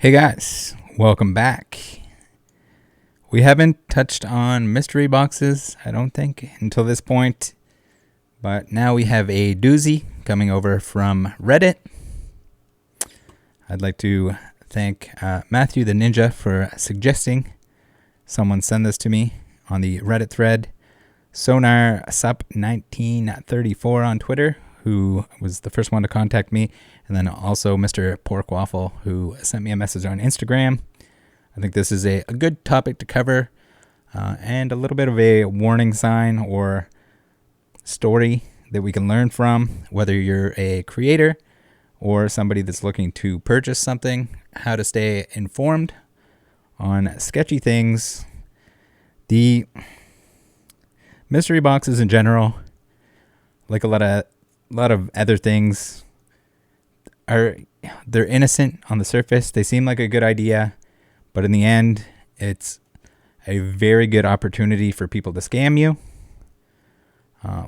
Hey guys, welcome back. We haven't touched on mystery boxes, I don't think, until this point. But now we have a doozy coming over from Reddit. I'd like to thank Matthew the Ninja for suggesting someone send this to me on the Reddit thread. Sonar Sup 1934 on Twitter, who was the first one to contact me, and then also Mr. Pork Waffle, who sent me a message on Instagram. I think this is a good topic to cover, and a little bit of a warning sign or story that we can learn from, whether you're a creator or somebody that's looking to purchase something, how to stay informed on sketchy things. The mystery boxes in general, like a lot of other things, they're innocent on the surface. They seem like a good idea, but in the end, it's a very good opportunity for people to scam you.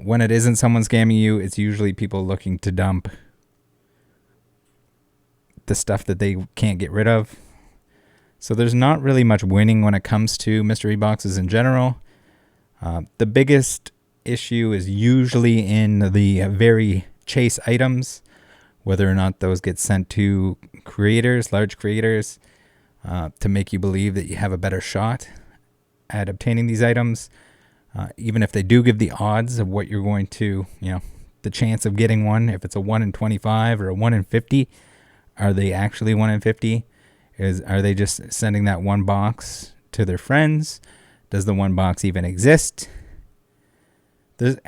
When it isn't someone scamming you, it's usually people looking to dump the stuff that they can't get rid of. So there's not really much winning when it comes to mystery boxes in general. The biggest issue is usually in the very chase items, whether or not those get sent to creators, large creators, to make you believe that you have a better shot at obtaining these items. Even if they do give the odds of what you're going to, the chance of getting one, if it's a 1 in 25 or a 1 in 50, are they actually 1 in 50? Are they just sending that one box to their friends? Does the one box even exist? The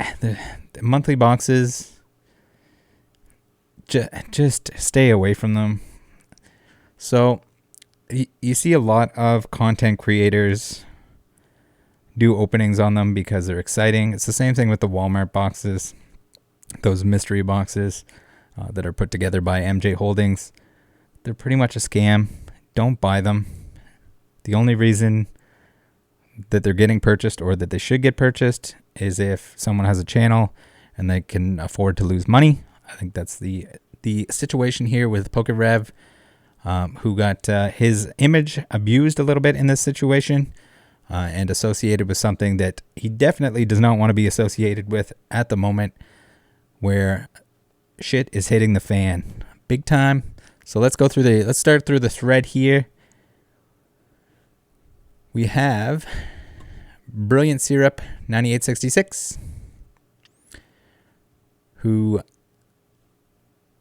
monthly boxes, just stay away from them. So you see a lot of content creators do openings on them because they're exciting. It's the same thing with the Walmart boxes, those mystery boxes that are put together by MJ Holdings. They're pretty much a scam. Don't buy them. The only reason that they're getting purchased or that they should get purchased is if someone has a channel and they can afford to lose money. I think that's the situation here with PokeRev, who got his image abused a little bit in this situation and associated with something that he definitely does not want to be associated with at the moment, where shit is hitting the fan big time. So let's start through the thread here. We have Brilliant Syrup 9866, who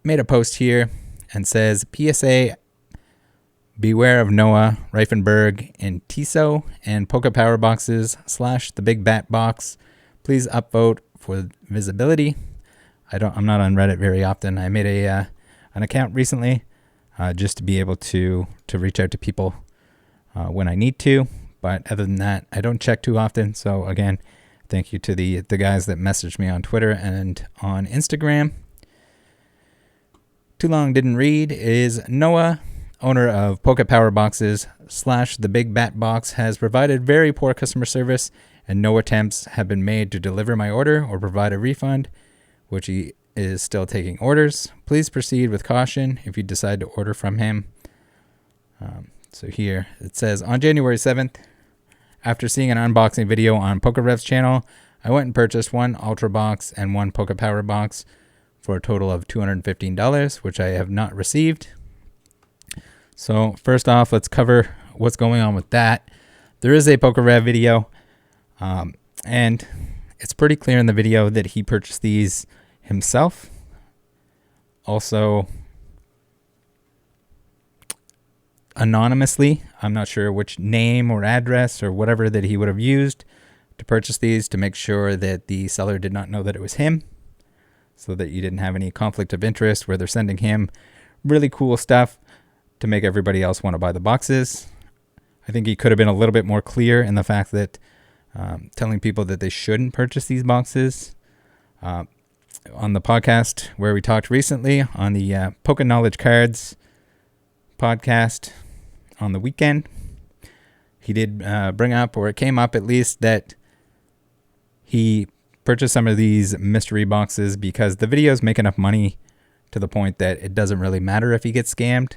made a post here and says, PSA, beware of Noah, Reifenberg, and Tiso and PokePower Boxes / the Big Bat Box. Please upvote for visibility. I'm not on Reddit very often. I made an account recently just to be able to reach out to people when I need to. But other than that, I don't check too often. So again, thank you to the guys that messaged me on Twitter and on Instagram. Too long didn't read is Noah, owner of PokePower Boxes / the Big Bat Box, has provided very poor customer service and no attempts have been made to deliver my order or provide a refund, which he is still taking orders. Please proceed with caution if you decide to order from him. So here it says, on January 7th, after seeing an unboxing video on PokeRev's channel, I went and purchased one Ultra Box and one PokePower Box for a total of $215, which I have not received. So first off, let's cover what's going on with that. There is a PokeRev video, and it's pretty clear in the video that he purchased these himself. Also, anonymously. I'm not sure which name or address or whatever that he would have used to purchase these, to make sure that the seller did not know that it was him, so that you didn't have any conflict of interest where they're sending him really cool stuff to make everybody else want to buy the boxes. I think he could have been a little bit more clear in the fact that telling people that they shouldn't purchase these boxes. On the podcast where we talked recently on the Poke Knowledge Cards podcast on the weekend, he did bring up, or it came up at least, that he purchased some of these mystery boxes because the videos make enough money to the point that it doesn't really matter if he gets scammed.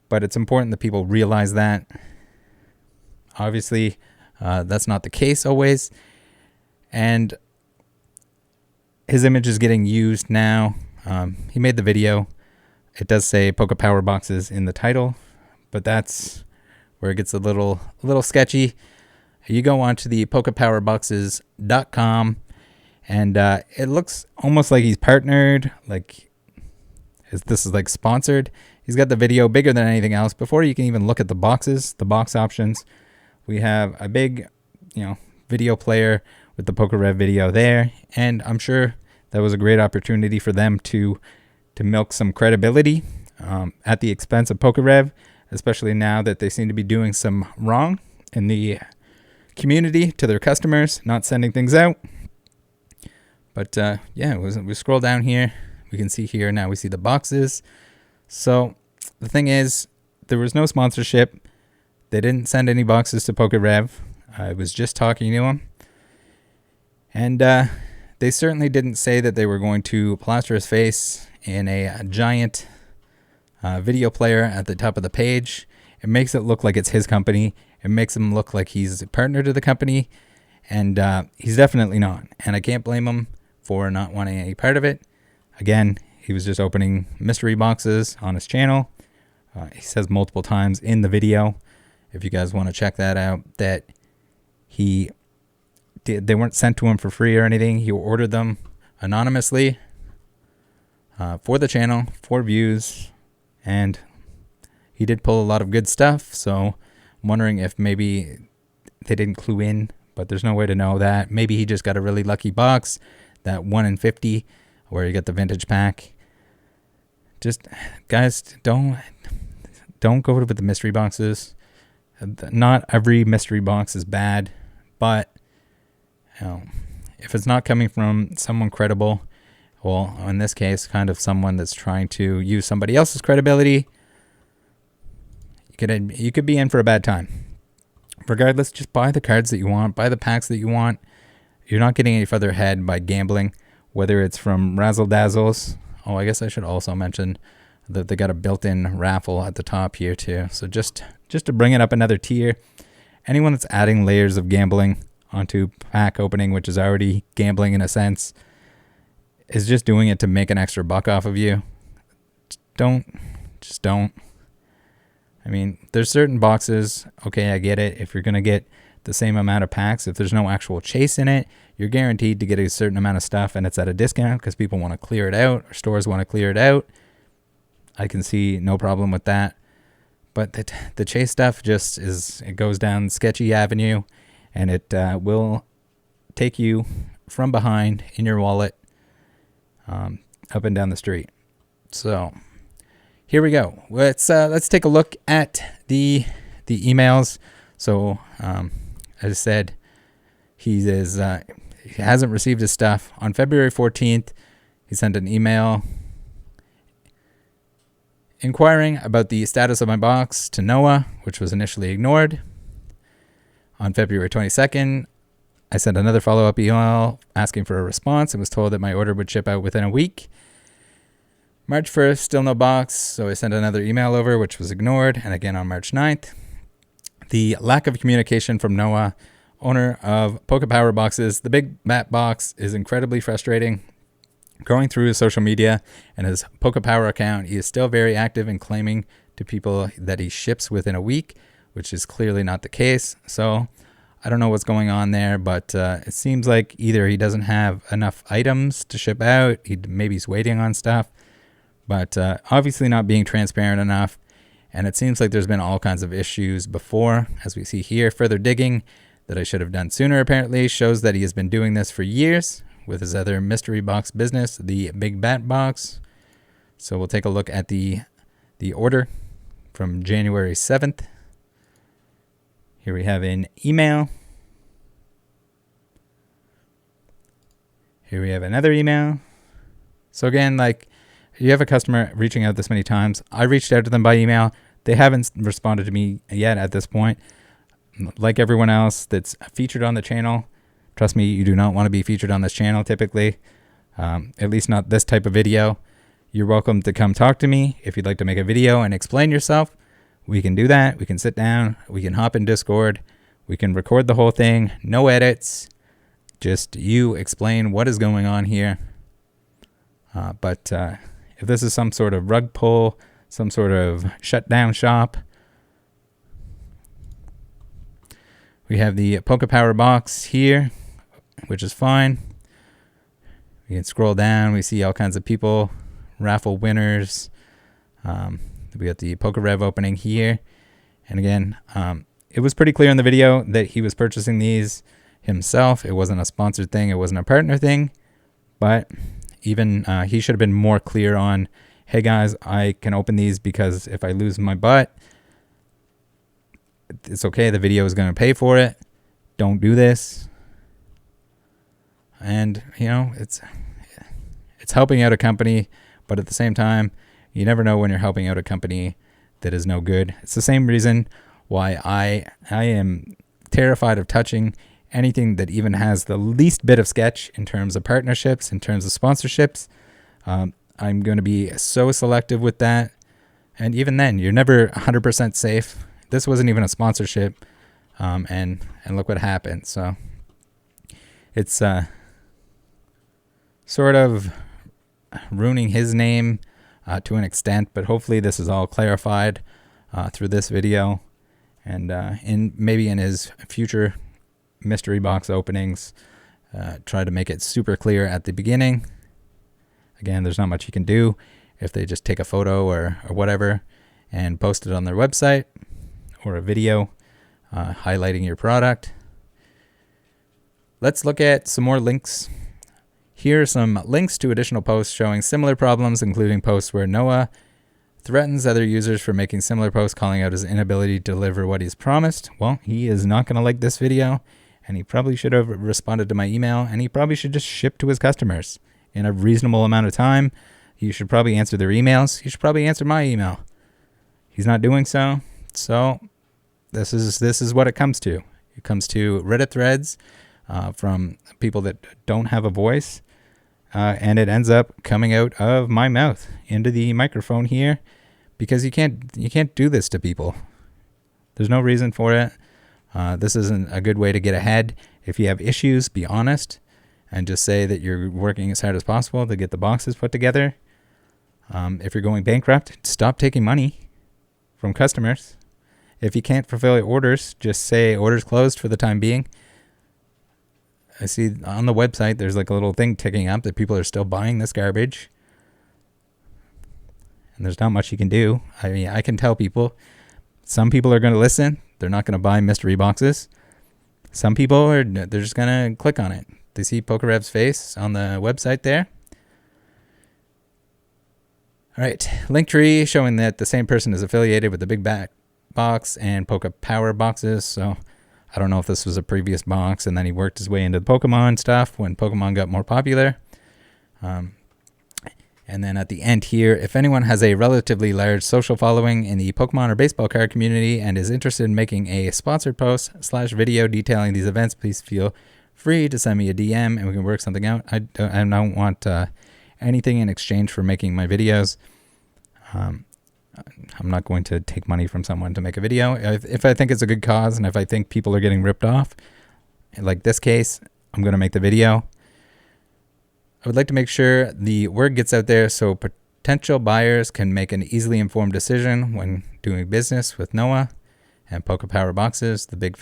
but it's important that people realize that. Obviously, that's not the case always. And his image is getting used now. He made the video. It does say PokePower Boxes in the title, but that's where it gets a little sketchy. You go onto the PokePowerBoxes.com, and it looks almost like he's partnered, like this is like sponsored. He's got the video bigger than anything else. Before you can even look at the boxes, the box options, we have a big, video player with the PokeRev video there, and I'm sure that was a great opportunity for them to milk some credibility at the expense of PokeRev, especially now that they seem to be doing some wrong in the community to their customers, not sending things out. But we scroll down here, we can see here now we see the boxes. So the thing is, there was no sponsorship. They didn't send any boxes to PokeRev. I was just talking to him, and they certainly didn't say that they were going to plaster his face in a giant video player at the top of the page. It makes it look like it's his company. It makes him look like he's a partner to the company, and he's definitely not. And I can't blame him for not wanting any part of it. Again, he was just opening mystery boxes on his channel. He says multiple times in the video, if you guys want to check that out, that they weren't sent to him for free or anything. He ordered them anonymously for the channel, for views, and he did pull a lot of good stuff. So I'm wondering if maybe they didn't clue in, but there's no way to know that. Maybe he just got a really lucky box, that 1 in 50, where you get the vintage pack. Just, guys, don't go with the mystery boxes. Not every mystery box is bad, but if it's not coming from someone credible, well, in this case, kind of someone that's trying to use somebody else's credibility, you could be in for a bad time. Regardless, just buy the cards that you want, buy the packs that you want. You're not getting any further ahead by gambling, whether it's from Razzle Dazzles. Oh, I guess I should also mention that they got a built-in raffle at the top here too. So just to bring it up another tier, anyone that's adding layers of gambling onto pack opening, which is already gambling in a sense, is just doing it to make an extra buck off of you. Just don't. I mean, there's certain boxes, okay, I get it. If you're going to get the same amount of packs, if there's no actual chase in it, you're guaranteed to get a certain amount of stuff, and it's at a discount because people want to clear it out, or stores want to clear it out. I can see no problem with that. But the chase stuff it goes down sketchy avenue, and it will take you from behind in your wallet up and down the street. So here we go. Let's take a look at the emails. So as I said, he hasn't received his stuff. On February 14th, he sent an email inquiring about the status of my box to Noah, which was initially ignored. On February 22nd, I sent another follow-up email asking for a response and was told that my order would ship out within a week. March 1st, still no box, so I sent another email over, which was ignored, and again on March 9th. The lack of communication from Noah, owner of PokePower Boxes, the big bat box, is incredibly frustrating. Going through his social media and his PokePower account, he is still very active in claiming to people that he ships within a week, which is clearly not the case. So I don't know what's going on there, but it seems like either he doesn't have enough items to ship out, maybe he's waiting on stuff, but obviously not being transparent enough. And it seems like there's been all kinds of issues before, as we see here. Further digging that I should have done sooner apparently shows that he has been doing this for years with his other mystery box business, the Big Bat Box. So we'll take a look at the order from January 7th. Here we have an email. Here we have another email. So again, like, you have a customer reaching out this many times. I reached out to them by email. They haven't responded to me yet at this point. Like everyone else that's featured on the channel, trust me, you do not want to be featured on this channel typically, at least not this type of video. You're welcome to come talk to me if you'd like to make a video and explain yourself. We can do that. We can sit down. We can hop in Discord. We can record the whole thing. No edits. Just you explain what is going on here. But if this is some sort of rug pull, some sort of shutdown shop, we have the PokePower box here, which is fine. We can scroll down. We see all kinds of people, raffle winners. We got the PokeRev opening here. And again, it was pretty clear in the video that he was purchasing these himself. It wasn't a sponsored thing. It wasn't a partner thing. But even he should have been more clear on, hey guys, I can open these because if I lose my butt, it's okay. The video is going to pay for it. Don't do this. And, you know, it's helping out a company, but at the same time, you never know when you're helping out a company that is no good. It's the same reason why I am terrified of touching anything that even has the least bit of sketch in terms of partnerships, in terms of sponsorships. I'm going to be so selective with that. And even then, you're never 100% safe. This wasn't even a sponsorship. And look what happened. So it's sort of ruining his name to an extent, but hopefully this is all clarified through this video, and maybe in his future mystery box openings, try to make it super clear at the beginning. Again, there's not much you can do if they just take a photo or whatever and post it on their website, or a video highlighting your product. Let's look at some more links. Here are some links to additional posts showing similar problems, including posts where Noah threatens other users for making similar posts, calling out his inability to deliver what he's promised. Well, he is not going to like this video, and he probably should have responded to my email, and he probably should just ship to his customers in a reasonable amount of time. You should probably answer their emails. You should probably answer my email. He's not doing so. So this is what it comes to. It comes to Reddit threads from people that don't have a voice. And it ends up coming out of my mouth into the microphone here, because you can't do this to people. There's no reason for it. This isn't a good way to get ahead. If you have issues, be honest and just say that you're working as hard as possible to get the boxes put together. If you're going bankrupt, stop taking money from customers. If you can't fulfill your orders, just say orders closed for the time being. I see on the website there's like a little thing ticking up that people are still buying this garbage. And there's not much you can do. I mean, I can tell people. Some people are going to listen. They're not going to buy mystery boxes. Some people they're just going to click on it. They see PokeRev's face on the website there. All right. Linktree showing that the same person is affiliated with the Big Bat Box and PokePower Boxes. So I don't know if this was a previous box and then he worked his way into the Pokemon stuff when Pokemon got more popular. And then at the end here, if anyone has a relatively large social following in the Pokemon or baseball card community and is interested in making a sponsored post / video detailing these events, please feel free to send me a DM and we can work something out. I don't want anything in exchange for making my videos. I'm not going to take money from someone to make a video. If I think it's a good cause and if I think people are getting ripped off, like this case, I'm going to make the video. I would like to make sure the word gets out there so potential buyers can make an easily informed decision when doing business with Noah and PokePower Boxes, the Big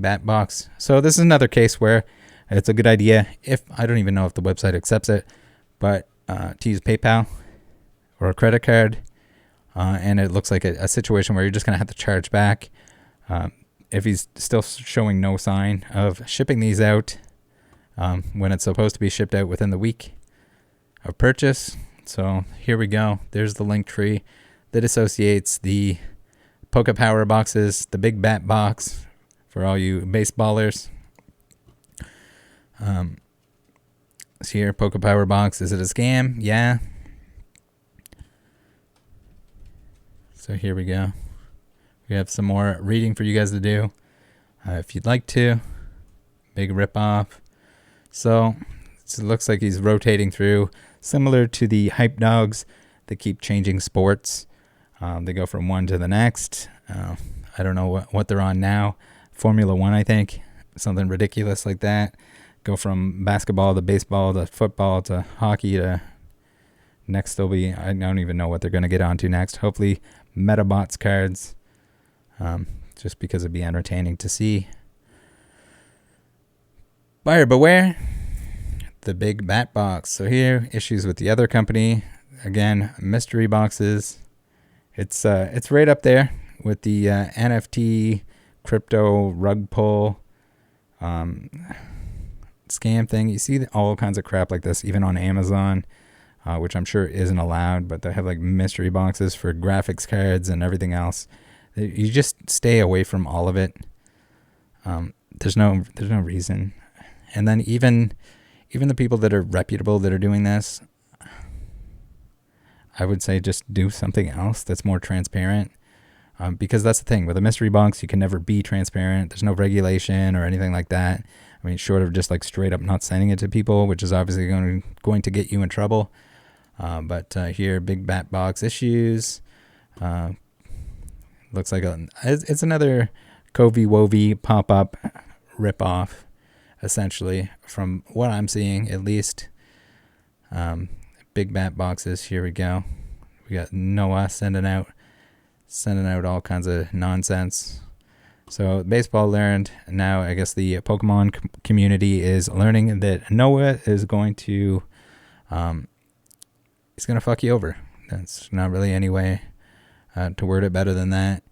Bat Box. So this is another case where it's a good idea, if I don't even know if the website accepts it, but to use PayPal or a credit card. And it looks like a situation where you're just going to have to charge back if he's still showing no sign of shipping these out when it's supposed to be shipped out within the week of purchase. So here we go. There's the link tree that associates the PokePower Boxes, the Big Bat Box for all you baseballers. So here, PokePower Box, is it a scam? Yeah. So here we go. We have some more reading for you guys to do if you'd like to. Big ripoff. So it looks like he's rotating through, similar to the hype dogs that keep changing sports. They go from one to the next. I don't know what they're on now. Formula One, I think. Something ridiculous like that. Go from basketball to baseball to football to hockey to next they'll be, I don't even know what they're going to get onto next. Hopefully Metabots cards, just because it'd be entertaining to see. Buyer beware, the big bat box. So here, issues with the other company. Again, mystery boxes. It's right up there with the NFT crypto rug pull scam thing. You see all kinds of crap like this, even on Amazon, which I'm sure isn't allowed, but they have like mystery boxes for graphics cards and everything else. You just stay away from all of it. There's no reason. And then even the people that are reputable that are doing this, I would say just do something else that's more transparent. Because that's the thing. With a mystery box, you can never be transparent. There's no regulation or anything like that. I mean, short of just like straight up not sending it to people, which is obviously going to get you in trouble. But here, big bat box issues. Looks like it's another Covey Wovey pop-up rip-off, essentially, from what I'm seeing, at least. Big bat boxes. Here we go. We got Noah sending out all kinds of nonsense. So baseball learned. Now I guess the Pokemon community is learning that Noah is going to he's going to fuck you over. That's not really any way to word it better than that.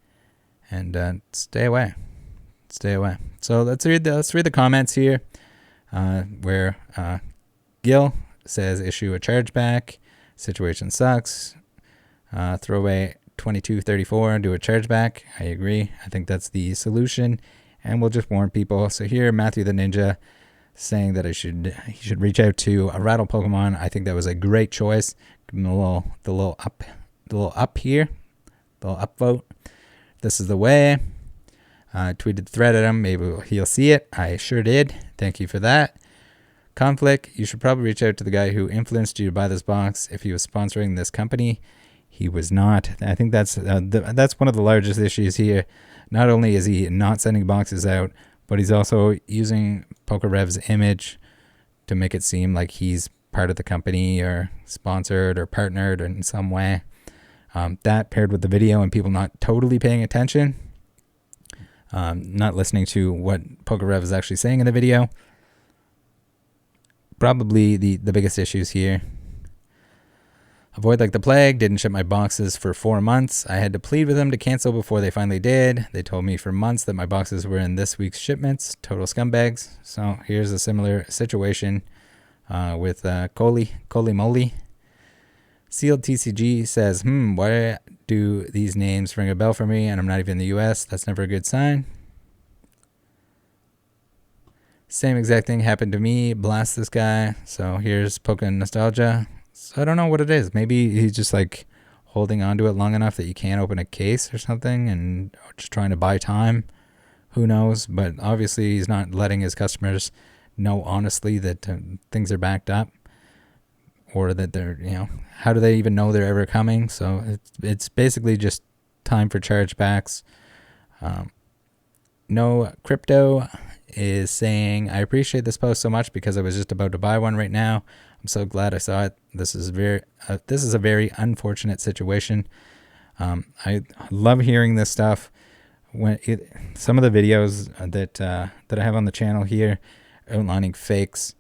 And stay away. So let's read the comments here, where Gil says issue a chargeback. Situation sucks. Throw away 2234, do a chargeback. I agree. I think that's the solution, and we'll just warn people. So here, Matthew the Ninja saying that he should reach out to a Rattle Pokemon. I think that was a great choice. Give him the little up here, the little upvote. This is the way. Tweeted the thread at him. Maybe he'll see it. I sure did. Thank you for that. Conflict. You should probably reach out to the guy who influenced you to buy this box. If he was sponsoring this company, he was not. I think that's one of the largest issues here. Not only is he not sending boxes out, but he's also using PokeRev's image to make it seem like he's part of the company or sponsored or partnered in some way. That paired with the video and people not totally paying attention, not listening to what PokeRev is actually saying in the video. Probably the biggest issues here. Avoid like the plague. Didn't ship my boxes for 4 months. I had to plead with them to cancel before they finally did. They told me for months that my boxes were in this week's shipments. Total scumbags. So here's a similar situation with Coley Moly. Sealed TCG says, why do these names ring a bell for me and I'm not even in the US? That's never a good sign. Same exact thing happened to me. Blast this guy. So here's Pokemon Nostalgia. So I don't know what it is. Maybe he's just like holding on to it long enough that you can't open a case or something and just trying to buy time. Who knows? But obviously he's not letting his customers know honestly that things are backed up, or that they're, how do they even know they're ever coming? So it's basically just time for chargebacks. No Crypto is saying, I appreciate this post so much because I was just about to buy one right now. I'm so glad I saw it. This is a very unfortunate situation. I love hearing this stuff. Some of the videos that I have on the channel here outlining fakes,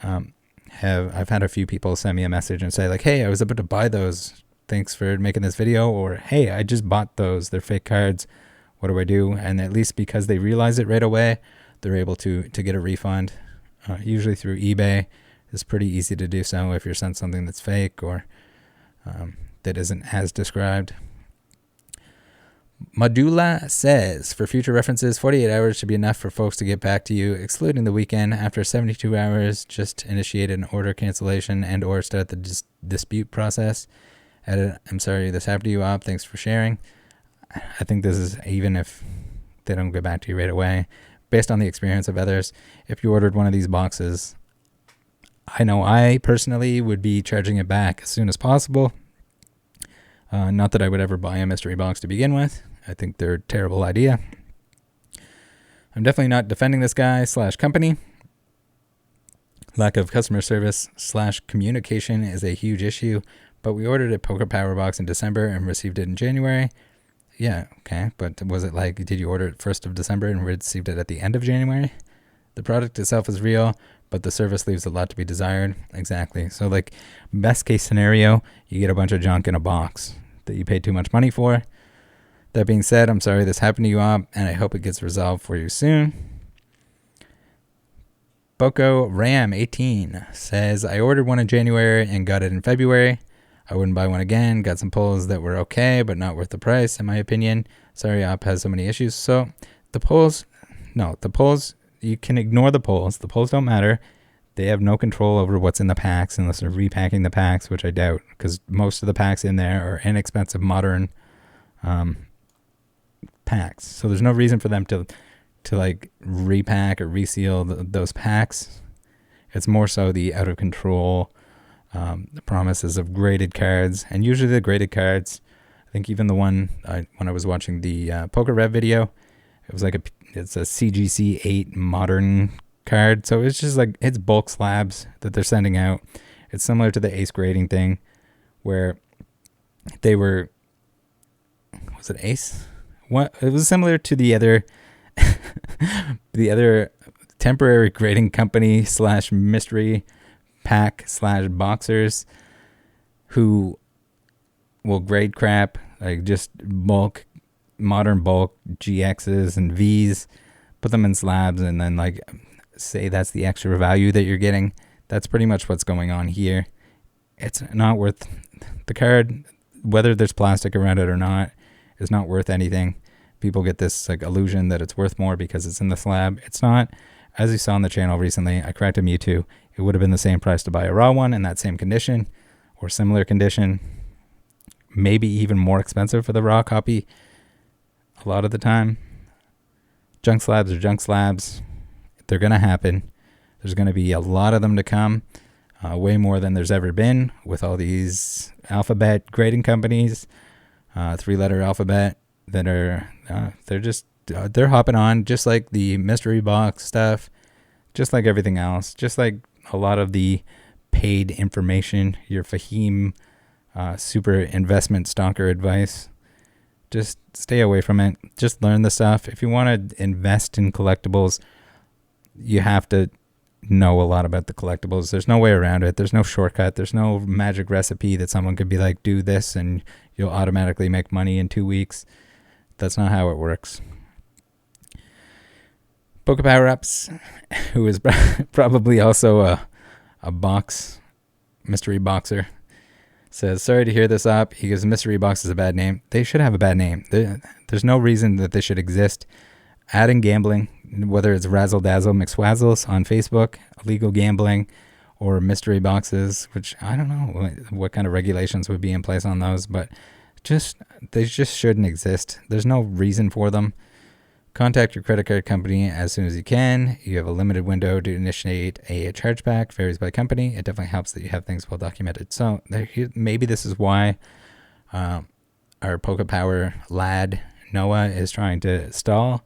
I've had a few people send me a message and say like, hey, I was about to buy those. Thanks for making this video. Or, hey, I just bought those. They're fake cards. What do I do? And at least because they realize it right away, they're able to get a refund, usually through eBay. It's pretty easy to do so if you're sent something that's fake or that isn't as described. Madula says, for future references, 48 hours should be enough for folks to get back to you, excluding the weekend. After 72 hours, just initiate an order cancellation and or start the dispute process. I'm sorry this happened to you, Ob. Thanks for sharing. I think this is even if they don't get back to you right away. Based on the experience of others, if you ordered one of these boxes, I know I personally would be charging it back as soon as possible. Not that I would ever buy a mystery box to begin with. I think they're a terrible idea. I'm definitely not defending this guy / company. Lack of customer service / communication is a huge issue, but we ordered a PokePower box in December and received it in January. Yeah, okay, but was it like, did you order it 1st of December and received it at the end of January? The product itself is real, but the service leaves a lot to be desired. Exactly. So like, best case scenario, you get a bunch of junk in a box that you paid too much money for. That being said, I'm sorry this happened to you, and I hope it gets resolved for you soon. Boko Ram 18 says, I ordered one in January and got it in February. I wouldn't buy one again. Got some pulls that were okay, but not worth the price, in my opinion. Sorry, Op has so many issues. So the pulls, you can ignore the pulls. The pulls don't matter. They have no control over what's in the packs unless they're repacking the packs, which I doubt, because most of the packs in there are inexpensive modern packs. So there's no reason for them to like repack or reseal those packs. It's more so the out of control the promises of graded cards, and usually the graded cards, I think even the one when I was watching the PokeRev video, it was like it's a CGC 8 modern card. So it's just like, it's bulk slabs that they're sending out. It's similar to the Ace grading thing where they were, was it Ace? What? It was similar to the other the other temporary grading company / mystery pack / boxers who will grade crap, like just bulk, modern bulk GXs and Vs, put them in slabs and then like say that's the extra value that you're getting. That's pretty much what's going on here. It's not worth the card, whether there's plastic around it or not, is not worth anything. People get this like illusion that it's worth more because it's in the slab. It's not. As you saw on the channel recently, I cracked a Mewtwo. It would have been the same price to buy a raw one in that same condition or similar condition. Maybe even more expensive for the raw copy a lot of the time. Junk slabs are junk slabs. They're going to happen. There's going to be a lot of them to come. Way more than there's ever been with all these alphabet grading companies, 3-letter alphabet that are, they're hopping on just like the mystery box stuff, just like everything else, just like a lot of the paid information, your Fahim super investment stalker advice. Just stay away from it. Just learn the stuff. If you want to invest in collectibles, you have to know a lot about the collectibles. There's no way around it. There's no shortcut. There's no magic recipe that someone could be like, do this and you'll automatically make money in 2 weeks. That's not how it works. PokePower Ups, who is probably also a box mystery boxer, says, sorry to hear this up. He goes, mystery box is a bad name. They should have a bad name. There's no reason that they should exist. Adding gambling, whether it's Razzle Dazzle McSwazzles on Facebook, illegal gambling, or mystery boxes, which I don't know what kind of regulations would be in place on those, but they just shouldn't exist. There's no reason for them. Contact your credit card company as soon as you can. You have a limited window to initiate a chargeback. Varies by company. It definitely helps that you have things well documented. So maybe this is why our PokePower lad Noah is trying to stall,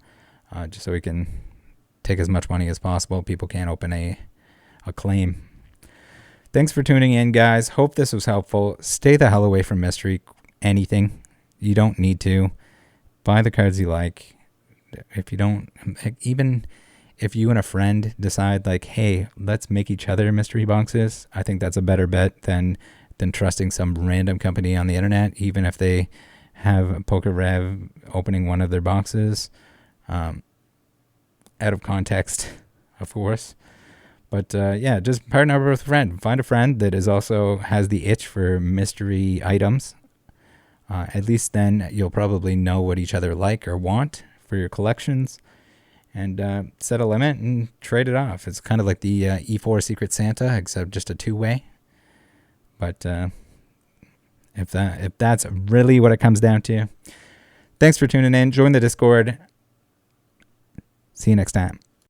just so we can take as much money as possible. People can't open a claim. Thanks for tuning in, guys. Hope this was helpful. Stay the hell away from mystery anything. You don't need to. Buy the cards you like. If you don't, even if you and a friend decide like, hey, let's make each other mystery boxes, I think that's a better bet than trusting some random company on the internet, even if they have PokeRev opening one of their boxes, out of context, of course. But yeah, just partner up with a friend. Find a friend that is also has the itch for mystery items. At least then you'll probably know what each other like or want for your collections, and set a limit and trade it off. It's kind of like the E4 Secret Santa, except just a 2-way. But if that's really what it comes down to, thanks for tuning in. Join the Discord. See you next time.